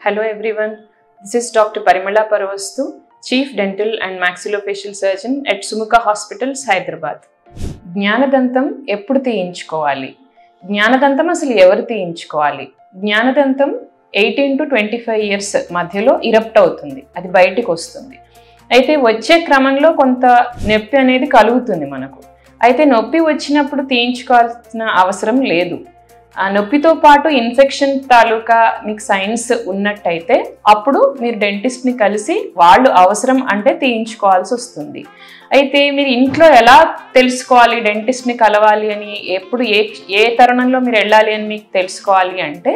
Hello everyone, this is Dr. Parimala Paravastu, Chief Dental and Maxillofacial Surgeon at Sumukha Hospitals, Hyderabad. జ్ఞానదంతం ఎప్పుడు తీయించుకోవాలి? జ్ఞానదంతం అసలు ఎవరు తీయించుకోవాలి? జ్ఞానదంతం 18 to 25 years మధ్యలో erupt అవుతుంది, అది బయటికి వస్తుంది. అయితే వచ్చే క్రమంలో కొంత నొప్పి అనేది కలుగుతుంది మనకు. అయితే నొప్పి వచ్చినప్పుడు తీయించుకోవాల్సిన అవసరం లేదు. ఆ నొప్పితో పాటు ఇన్ఫెక్షన్ తాలూకా మీకు సైన్స్ ఉన్నట్టయితే అప్పుడు మీరు డెంటిస్ట్ని కలిసి వాళ్ళు అవసరం అంటే తీయించుకోవాల్సి వస్తుంది. అయితే మీరు ఇంట్లో ఎలా తెలుసుకోవాలి డెంటిస్ట్ని కలవాలి అని, ఎప్పుడు ఏ తరుణంలో మీరు వెళ్ళాలి అని మీకు తెలుసుకోవాలి అంటే,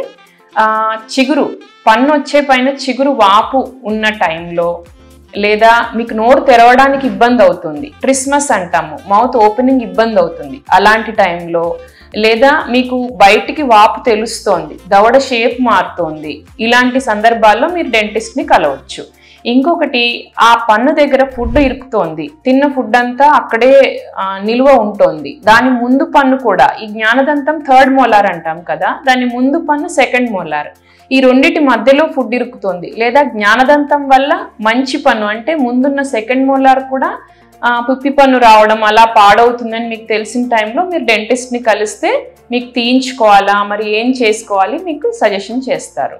చిగురు పన్ను వచ్చే పైన చిగురు వాపు ఉన్న టైంలో, లేదా మీకు నోరు తెరవడానికి ఇబ్బంది అవుతుంది, ట్రిస్మస్ అంటాము, మౌత్ ఓపెనింగ్ ఇబ్బంది అవుతుంది, అలాంటి టైంలో, లేదా మీకు బయటికి వాపు తెలుస్తోంది, దవడ షేప్ మారుతోంది, ఇలాంటి సందర్భాల్లో మీరు డెంటిస్ట్ని కలవచ్చు. ఇంకొకటి, ఆ పన్ను దగ్గర ఫుడ్ ఇరుకుతోంది, తిన్న ఫుడ్ అంతా అక్కడే నిల్వ ఉంటుంది, దాని ముందు పన్ను కూడా, ఈ జ్ఞానదంతం 3rd మోలార్ అంటాం కదా, దాని ముందు పన్ను 2nd మోలార్, ఈ రెండిటి మధ్యలో ఫుడ్ ఇరుకుతుంది, లేదా జ్ఞానదంతం వల్ల మంచి పన్ను అంటే ముందున్న 2nd మోలార్ కూడా పుప్పి పన్ను రావడం అలా పాడవుతుందని మీకు తెలిసిన టైంలో మీరు డెంటిస్ట్ని కలిస్తే మీకు తీయించుకోవాలా, మరి ఏం చేసుకోవాలి మీకు సజెషన్ చేస్తారు.